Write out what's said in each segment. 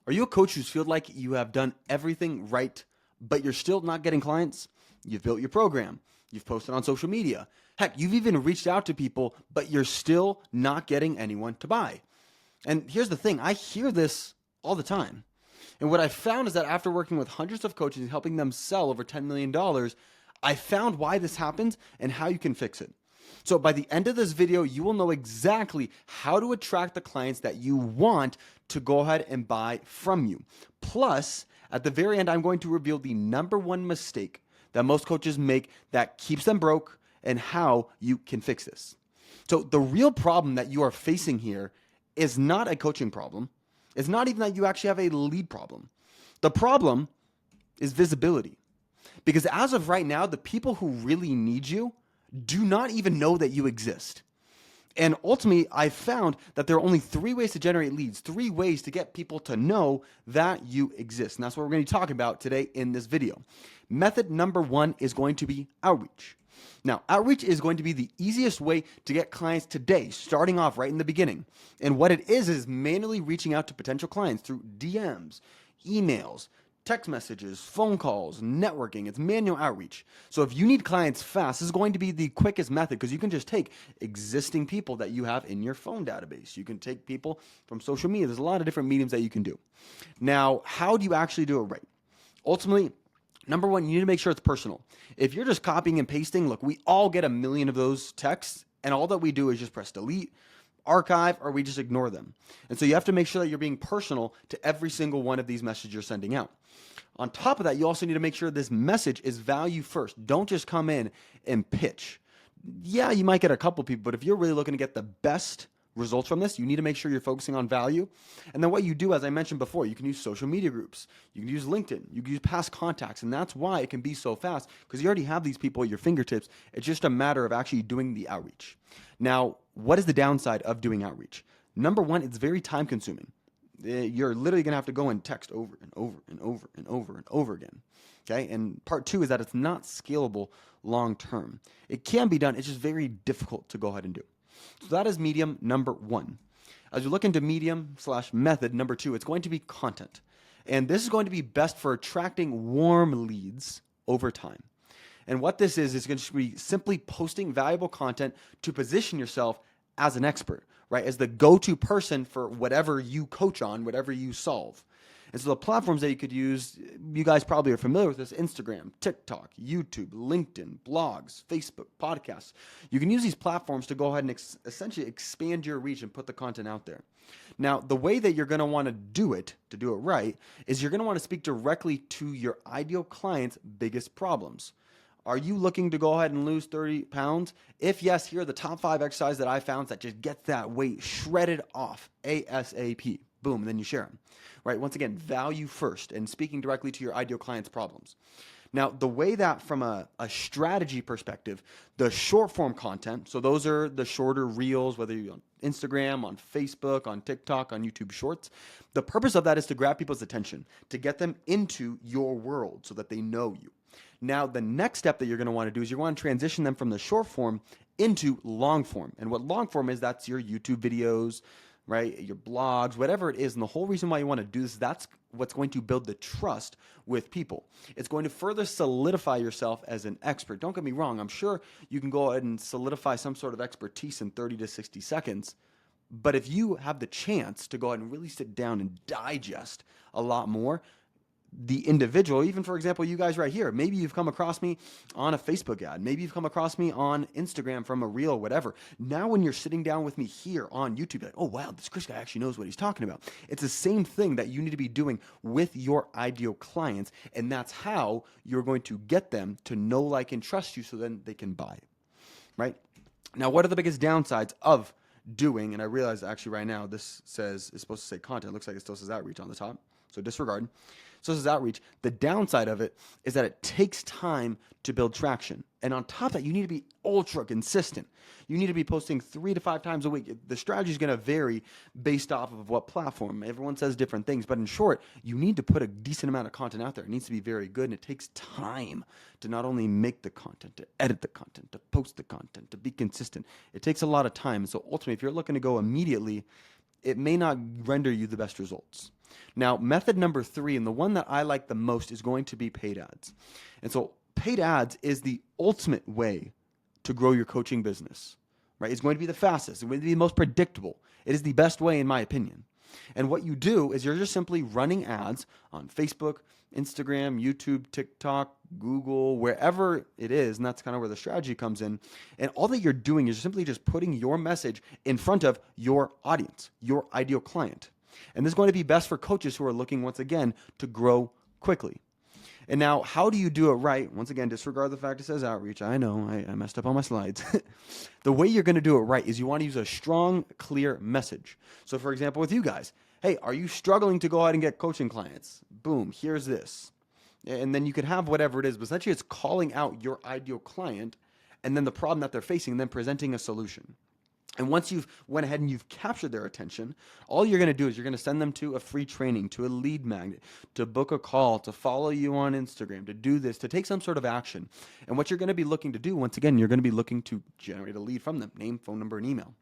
Are you a coach who's feel like you have done everything right, but you're still not getting clients? You've built your program. You've posted on social media. Heck, you've even reached out to people, but you're still not getting anyone to buy. And here's the thing, I hear this all the time. And what I found is that after working with hundreds of coaches and helping them sell over $10 million, I found why this happens and how you can fix it. So by the end of this video, you will know exactly how to attract the clients that you want to go ahead and buy from you. Plus, at the very end, I'm going to reveal the number one mistake that most coaches make that keeps them broke and how you can fix this. So the real problem that you are facing here is not a coaching problem. It's not even that you actually have a lead problem. The problem is visibility. Because as of right now, the people who really need you do not even know that you exist. And ultimately, I found that there are only 3 ways to generate leads, 3 ways to get people to know that you exist. And that's what we're going to be talking about today in this video. Method number 1 is going to be outreach. Now, outreach is going to be the easiest way to get clients today, starting off right in the beginning. And what it is manually reaching out to potential clients through DMs, emails, text messages, phone calls, networking. It's manual outreach. So if you need clients fast, this is going to be the quickest method because you can just take existing people that you have in your phone database. You can take people from social media. There's a lot of different mediums that you can do. Now, how do you actually do it right? Ultimately, number 1, you need to make sure it's personal. If you're just copying and pasting, look, we all get a million of those texts, and all that we do is just press delete, archive, or we just ignore them. And so you have to make sure that you're being personal to every single one of these messages you're sending out. On top of that, you also need to make sure this message is value first. Don't just come in and pitch. Yeah, you might get a couple people, but if you're really looking to get the best results from this, you need to make sure you're focusing on value. And then what you do, as I mentioned before, you can use social media groups, you can use LinkedIn, you can use past contacts, and that's why it can be so fast because you already have these people at your fingertips. It's just a matter of actually doing the outreach. Now, what is the downside of doing outreach? Number 1, it's very time consuming. You're literally going to have to go and text over and over and over and over and over again. Okay. And part 2 is that it's not scalable long term. It can be done. It's just very difficult to go ahead and do. So that is medium number 1. As you look into medium/method number 2, it's going to be content. And this is going to be best for attracting warm leads over time. And what this is going to be simply posting valuable content to position yourself as an expert, right? As the go-to person for whatever you coach on, whatever you solve. And so the platforms that you could use, you guys probably are familiar with this: Instagram, TikTok, YouTube, LinkedIn, blogs, Facebook, podcasts. You can use these platforms to go ahead and essentially expand your reach and put the content out there. Now, the way that you're going to want to do it right, is you're going to want to speak directly to your ideal client's biggest problems. Are you looking to go ahead and lose 30 pounds? If yes, here are the top 5 exercises that I found that just get that weight shredded off ASAP. Boom, and then you share them. Right? Once again, value first and speaking directly to your ideal client's problems. Now, the way that from a strategy perspective, the short form content, so those are the shorter reels, whether you're on Instagram, on Facebook, on TikTok, on YouTube Shorts, the purpose of that is to grab people's attention, to get them into your world so that they know you. Now, the next step that you're going to want to do is you want to transition them from the short form into long form. And what long form is, that's your YouTube videos, right? Your blogs, whatever it is. And the whole reason why you want to do this, that's what's going to build the trust with people. It's going to further solidify yourself as an expert. Don't get me wrong. I'm sure you can go ahead and solidify some sort of expertise in 30 to 60 seconds. But if you have the chance to go ahead and really sit down and digest a lot more, the individual, even for example, you guys right here, maybe you've come across me on a Facebook ad. Maybe you've come across me on Instagram from a reel, whatever. Now, when you're sitting down with me here on YouTube, you're like, oh, wow, this Chris guy actually knows what he's talking about. It's the same thing that you need to be doing with your ideal clients. And that's how you're going to get them to know, like, and trust you so then they can buy, right? Now, what are the biggest downsides of doing, and I realize actually right now this is supposed to say content. It looks like it still says outreach on the top. So disregard. So this is outreach. The downside of it is that it takes time to build traction. And on top of that, you need to be ultra consistent. You need to be posting 3 to 5 times a week. The strategy is going to vary based off of what platform. Everyone says different things. But in short, you need to put a decent amount of content out there. It needs to be very good. And it takes time to not only make the content, to edit the content, to post the content, to be consistent. It takes a lot of time. So ultimately, if you're looking to go immediately, it may not render you the best results. Now, method number 3, and the one that I like the most, is going to be paid ads. And so paid ads is the ultimate way to grow your coaching business, right? It's going to be the fastest. It's going to be the most predictable. It is the best way, in my opinion. And what you do is you're just simply running ads on Facebook, Instagram, YouTube, TikTok, Google, wherever it is. And that's kind of where the strategy comes in. And all that you're doing is simply just putting your message in front of your audience, your ideal client. And this is going to be best for coaches who are looking, once again, to grow quickly. And now, how do you do it right? Once again, disregard the fact it says outreach. I know, I messed up on my slides. The way you're going to do it right is you want to use a strong, clear message. So, for example, with you guys, hey, are you struggling to go out and get coaching clients? Boom, here's this. And then you could have whatever it is, but essentially it's calling out your ideal client and then the problem that they're facing, and then presenting a solution. And once you've went ahead and you've captured their attention, all you're going to do is you're going to send them to a free training, to a lead magnet, to book a call, to follow you on Instagram, to do this, to take some sort of action. And what you're going to be looking to do, once again, you're going to be looking to generate a lead from them, name, phone number, and email.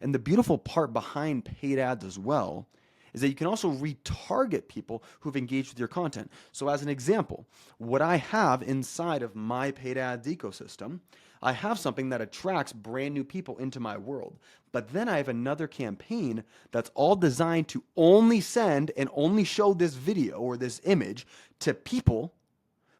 And the beautiful part behind paid ads as well is that you can also retarget people who've engaged with your content. So as an example, what I have inside of my paid ads ecosystem, I have something that attracts brand new people into my world. But then I have another campaign that's all designed to only send and only show this video or this image to people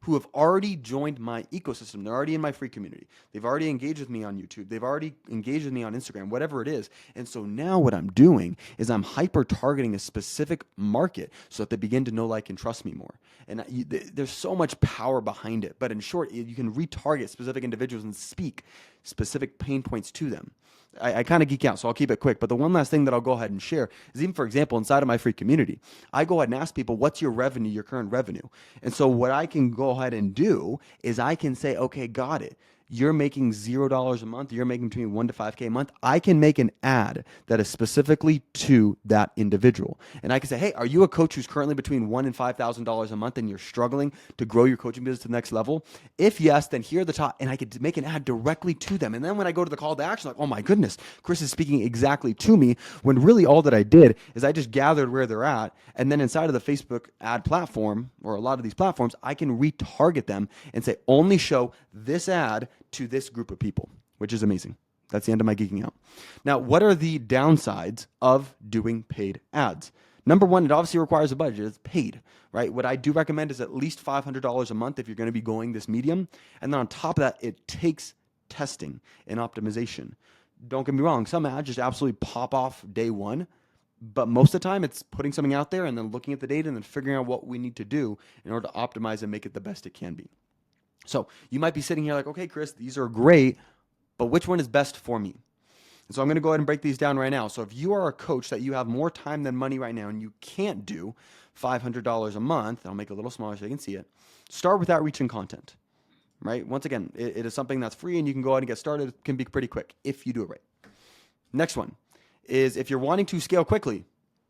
who have already joined my ecosystem. They're already in my free community. They've already engaged with me on YouTube. They've already engaged with me on Instagram, whatever it is. And so now what I'm doing is I'm hyper-targeting a specific market so that they begin to know, like, and trust me more. And there's so much power behind it. But in short, you can retarget specific individuals and speak specific pain points to them. I kind of geek out, so I'll keep it quick. But the one last thing that I'll go ahead and share is, even, for example, inside of my free community, I go ahead and ask people, what's your revenue, your current revenue? And so what I can go ahead and do is I can say, okay, got it. You're making $0 a month. You're making between 1 to 5K a month. I can make an ad that is specifically to that individual. And I can say, hey, are you a coach who's currently between $1,000 and $5,000 a month and you're struggling to grow your coaching business to the next level? If yes, then here are the top, and I could make an ad directly to them. And then when I go to the call to action, like, oh my goodness, Chris is speaking exactly to me, when really all that I did is I just gathered where they're at. And then inside of the Facebook ad platform, or a lot of these platforms, I can retarget them and say, only show this ad to this group of people, which is amazing. That's the end of my geeking out. Now, what are the downsides of doing paid ads? Number one, it obviously requires a budget. It's paid, right? What I do recommend is at least $500 a month if you're going to be going this medium. And then on top of that, it takes testing and optimization. Don't get me wrong. Some ads just absolutely pop off day one. But most of the time, it's putting something out there and then looking at the data and then figuring out what we need to do in order to optimize and make it the best it can be. So you might be sitting here like, okay, Chris, these are great, but which one is best for me? And so I'm going to go ahead and break these down right now. So if you are a coach that you have more time than money right now and you can't do $500 a month, I'll make it a little smaller so you can see it, start with outreach and content, right? Once again, it is something that's free and you can go ahead and get started. It can be pretty quick if you do it right. Next one is, if you're wanting to scale quickly,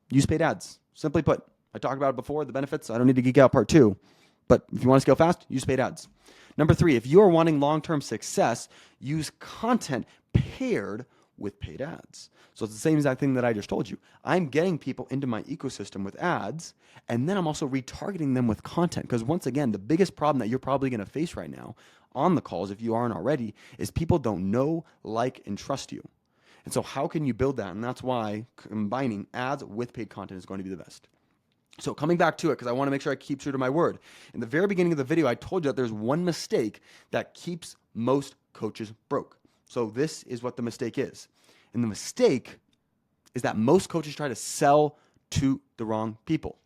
use paid ads. Simply put, I talked about it before, the benefits. I don't need to geek out part 2. But if you want to scale fast, use paid ads. Number 3, if you are wanting long-term success, use content paired with paid ads. So it's the same exact thing that I just told you. I'm getting people into my ecosystem with ads, and then I'm also retargeting them with content. Because once again, the biggest problem that you're probably going to face right now on the calls, if you aren't already, is people don't know, like, and trust you. And so how can you build that? And that's why combining ads with paid content is going to be the best. So coming back to it, because I want to make sure I keep true to my word. In the very beginning of the video, I told you that there's one mistake that keeps most coaches broke. So this is what the mistake is. And the mistake is that most coaches try to sell to the wrong people.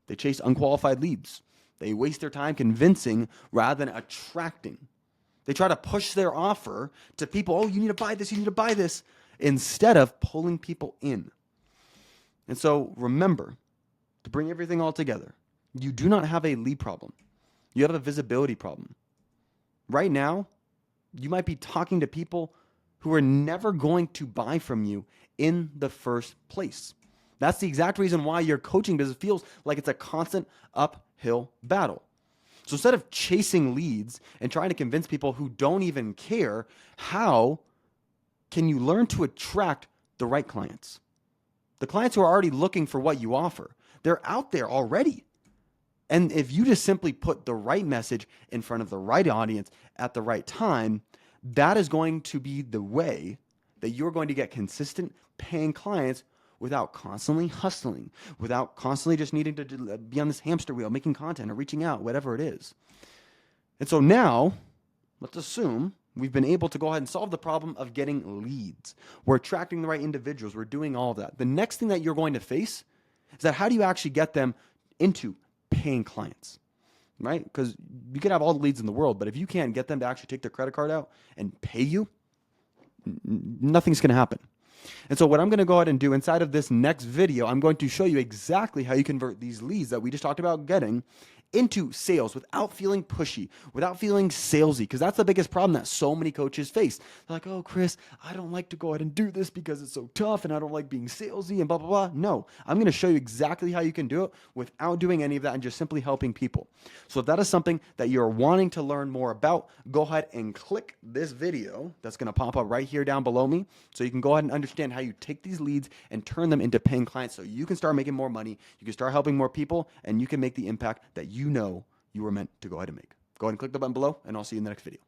They chase unqualified leads. They waste their time convincing rather than attracting. They try to push their offer to people, oh, you need to buy this, you need to buy this, instead of pulling people in. And so remember, to bring everything all together, you do not have a lead problem. You have a visibility problem. Right now, you might be talking to people who are never going to buy from you in the first place. That's the exact reason why your coaching business feels like it's a constant uphill battle. So instead of chasing leads and trying to convince people who don't even care, how can you learn to attract the right clients? The clients who are already looking for what you offer, they're out there already. And if you just simply put the right message in front of the right audience at the right time, that is going to be the way that you're going to get consistent paying clients without constantly hustling, without constantly just needing to be on this hamster wheel, making content or reaching out, whatever it is. And so now, let's assume we've been able to go ahead and solve the problem of getting leads. We're attracting the right individuals. We're doing all of that. The next thing that you're going to face is that how do you actually get them into paying clients, right? Because you can have all the leads in the world, but if you can't get them to actually take their credit card out and pay you, nothing's going to happen. And so what I'm going to go ahead and do inside of this next video, I'm going to show you exactly how you convert these leads that we just talked about getting into sales without feeling pushy, without feeling salesy, because that's the biggest problem that so many coaches face. They're like, oh, Chris, I don't like to go ahead and do this because it's so tough and I don't like being salesy and blah, blah, blah. No, I'm going to show you exactly how you can do it without doing any of that and just simply helping people. So if that is something that you're wanting to learn more about, go ahead and click this video that's going to pop up right here down below me so you can go ahead and understand how you take these leads and turn them into paying clients so you can start making more money, you can start helping more people, and you can make the impact that you know you were meant to go ahead and make. Go ahead and click the button below, and I'll see you in the next video.